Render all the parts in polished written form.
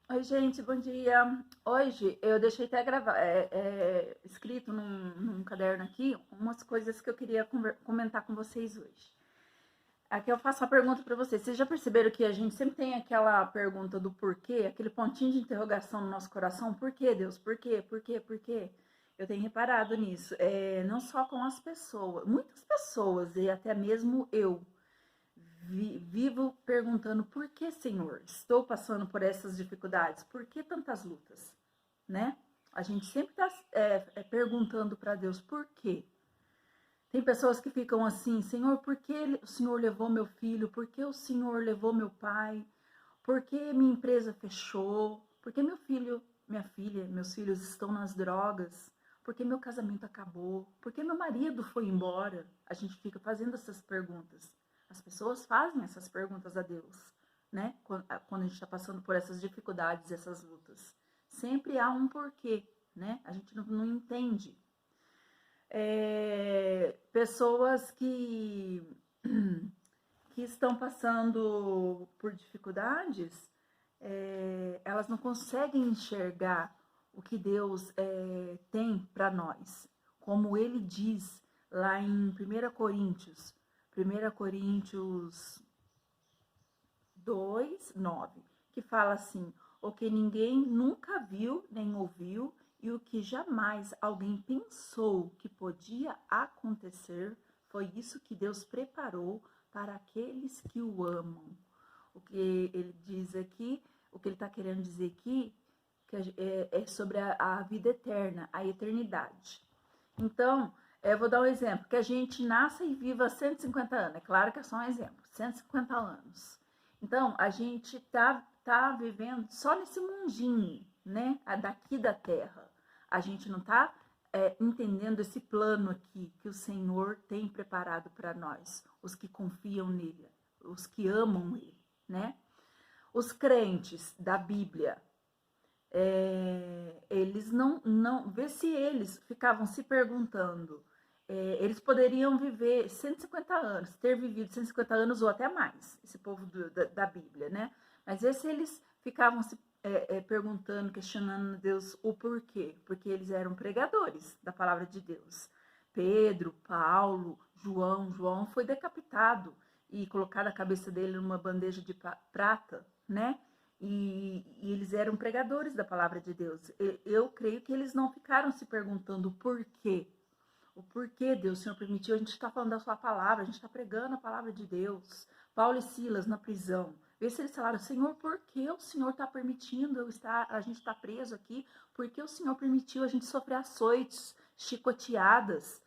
Oi, gente, bom dia. Hoje eu deixei até gravar, escrito num caderno aqui, umas coisas que eu queria comentar com vocês hoje. Aqui eu faço uma pergunta para vocês. Vocês já perceberam que a gente sempre tem aquela pergunta do porquê, aquele pontinho de interrogação no nosso coração? Por quê, Deus? Por quê? Por quê? Por quê? Eu tenho reparado nisso. Não só com as pessoas, muitas pessoas, e até mesmo eu, vivo perguntando por que, Senhor, estou passando por essas dificuldades? Por que tantas lutas? Né? A gente sempre está perguntando para Deus por quê. Tem pessoas que ficam assim, Senhor, por que o Senhor levou meu filho? Por que o Senhor levou meu pai? Por que minha empresa fechou? Por que meu filho, minha filha, meus filhos estão nas drogas? Por que meu casamento acabou? Por que meu marido foi embora? A gente fica fazendo essas perguntas. As pessoas fazem essas perguntas a Deus, né? Quando a gente está passando por essas dificuldades, essas lutas. Sempre há um porquê, né? A gente não entende. Pessoas que estão passando por dificuldades, elas não conseguem enxergar o que Deus tem para nós. Como ele diz lá em 1 Coríntios 2:9, que fala assim: o que ninguém nunca viu nem ouviu, e o que jamais alguém pensou que podia acontecer, foi isso que Deus preparou para aqueles que o amam. O que ele diz aqui, o que ele está querendo dizer aqui, que é sobre a vida eterna, a eternidade. Então, eu vou dar um exemplo, que a gente nasce e viva 150 anos, é claro que é só um exemplo, 150 anos. Então, a gente tá vivendo só nesse mundinho, né, daqui da Terra. A gente não tá entendendo esse plano aqui que o Senhor tem preparado para nós, os que confiam nele, os que amam ele, né? Os crentes da Bíblia, eles não, vê se eles ficavam se perguntando, eles poderiam viver 150 anos, ter vivido 150 anos ou até mais, esse povo da Bíblia, né? Mas vê se eles ficavam se perguntando, questionando Deus o porquê, porque eles eram pregadores da palavra de Deus. Pedro, Paulo, João foi decapitado e colocado a cabeça dele numa bandeja de prata, né? E eles eram pregadores da palavra de Deus. Eu creio que eles não ficaram se perguntando o porquê. O porquê, Deus, o Senhor permitiu. A gente está falando da sua palavra, a gente está pregando a palavra de Deus. Paulo e Silas na prisão. Vê se eles falaram, Senhor, por que o Senhor está permitindo a gente estar preso aqui? Por que o Senhor permitiu a gente sofrer açoites, chicoteadas?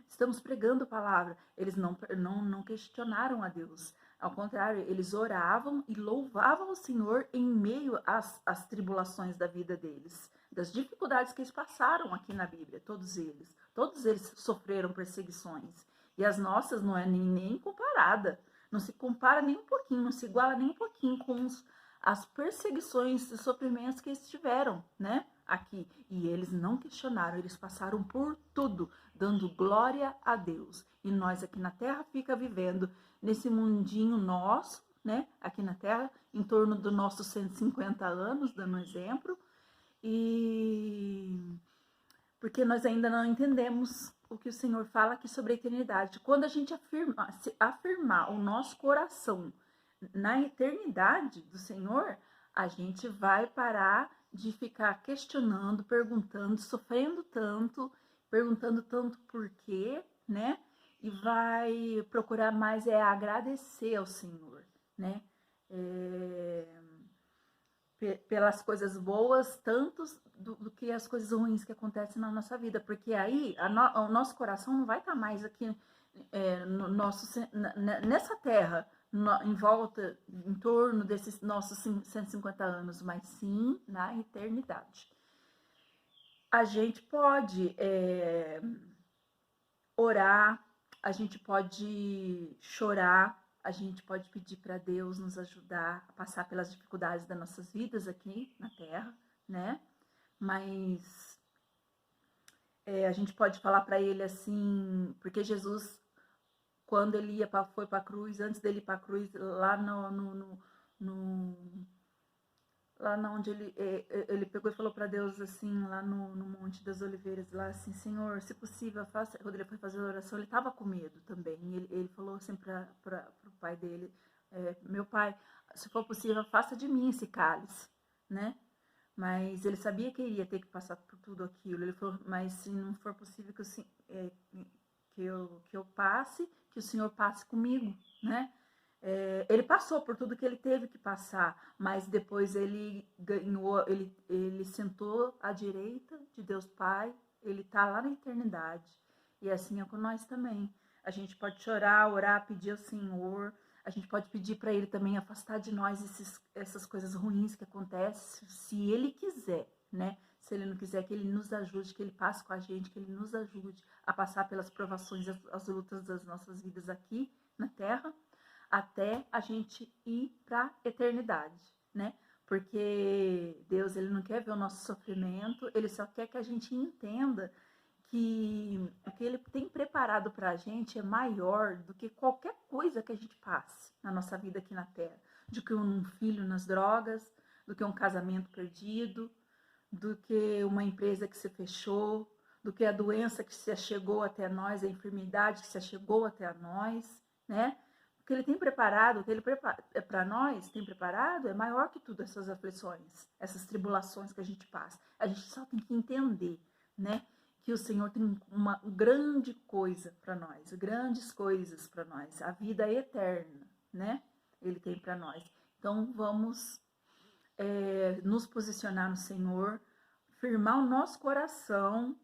Estamos pregando a palavra. Eles não questionaram a Deus. Ao contrário, eles oravam e louvavam o Senhor em meio às tribulações da vida deles, das dificuldades que eles passaram aqui na Bíblia, todos eles. Todos eles sofreram perseguições. E as nossas não é nem comparada. Não se compara nem um pouquinho, não se iguala nem um pouquinho com as perseguições e sofrimentos que eles tiveram, né? Aqui. E eles não questionaram, eles passaram por tudo, dando glória a Deus. E nós aqui na Terra fica vivendo nesse mundinho nosso, né? Aqui na Terra, em torno dos nossos 150 anos, dando um exemplo, e porque nós ainda não entendemos o que o Senhor fala aqui sobre a eternidade. Quando a gente afirmar o nosso coração na eternidade do Senhor, a gente vai parar de ficar questionando, perguntando, sofrendo tanto, perguntando tanto por quê, né? E vai procurar mais agradecer ao Senhor, né? É, pelas coisas boas, tanto do que as coisas ruins que acontecem na nossa vida, porque aí o nosso coração não vai estar mais aqui no nosso, nessa terra, em volta, em torno desses nossos 150 anos, mas sim na eternidade. A gente pode orar, a gente pode chorar, a gente pode pedir para Deus nos ajudar a passar pelas dificuldades das nossas vidas aqui na Terra, né? Mas a gente pode falar para ele assim, porque Jesus, quando ele foi para a cruz, antes dele ir para a cruz, lá no lá onde ele pegou e falou para Deus assim, lá no Monte das Oliveiras, lá assim, Senhor, se possível, faça. Quando ele foi fazer a oração, ele estava com medo também. E ele falou assim para o pai dele, meu pai, se for possível, faça de mim esse cálice, né? Mas ele sabia que iria ter que passar por tudo aquilo. Ele falou, mas se não for possível que eu passe, que o Senhor passe comigo, né? Ele passou por tudo que ele teve que passar, mas depois ele ganhou, ele sentou à direita de Deus Pai, ele está lá na eternidade. E assim é com nós também. A gente pode chorar, orar, pedir ao Senhor, a gente pode pedir para ele também afastar de nós essas coisas ruins que acontecem, se ele quiser, né? Se ele não quiser que ele nos ajude, que ele passe com a gente, que ele nos ajude a passar pelas provações, as lutas das nossas vidas aqui na Terra, até a gente ir para a eternidade, né? Porque Deus, ele não quer ver o nosso sofrimento, ele só quer que a gente entenda que o que ele tem preparado para a gente é maior do que qualquer coisa que a gente passe na nossa vida aqui na Terra. Do que um filho nas drogas, do que um casamento perdido, do que uma empresa que se fechou, do que a doença que se chegou até nós, a enfermidade que se chegou até nós, né? O que ele tem preparado, o que ele para nós tem preparado é maior que tudo essas aflições, essas tribulações que a gente passa. A gente só tem que entender, né? Que o Senhor tem uma grande coisa para nós, grandes coisas para nós, a vida eterna, né? Ele tem para nós. Então vamos nos posicionar no Senhor, firmar o nosso coração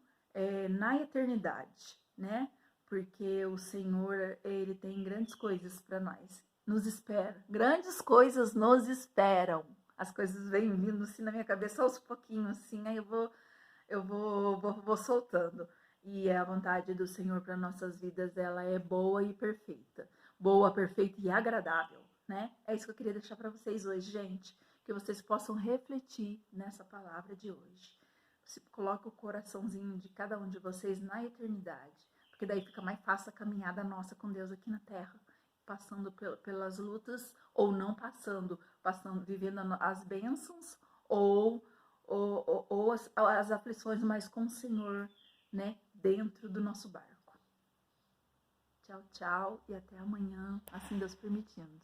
na eternidade, né? Porque o Senhor, ele tem grandes coisas para nós. Nos espera. Grandes coisas nos esperam. As coisas vêm vindo assim na minha cabeça aos pouquinhos, assim, aí vou soltando. E a vontade do Senhor para nossas vidas, ela é boa e perfeita. Boa, perfeita e agradável, né? É isso que eu queria deixar para vocês hoje, gente. Que vocês possam refletir nessa palavra de hoje. Se coloca o coraçãozinho de cada um de vocês na eternidade. Porque daí fica mais fácil a caminhada nossa com Deus aqui na Terra. Passando pelas lutas ou não passando. Vivendo as bênçãos ou as aflições, mas com o Senhor, né, dentro do nosso barco. Tchau, tchau e até amanhã, assim Deus permitindo.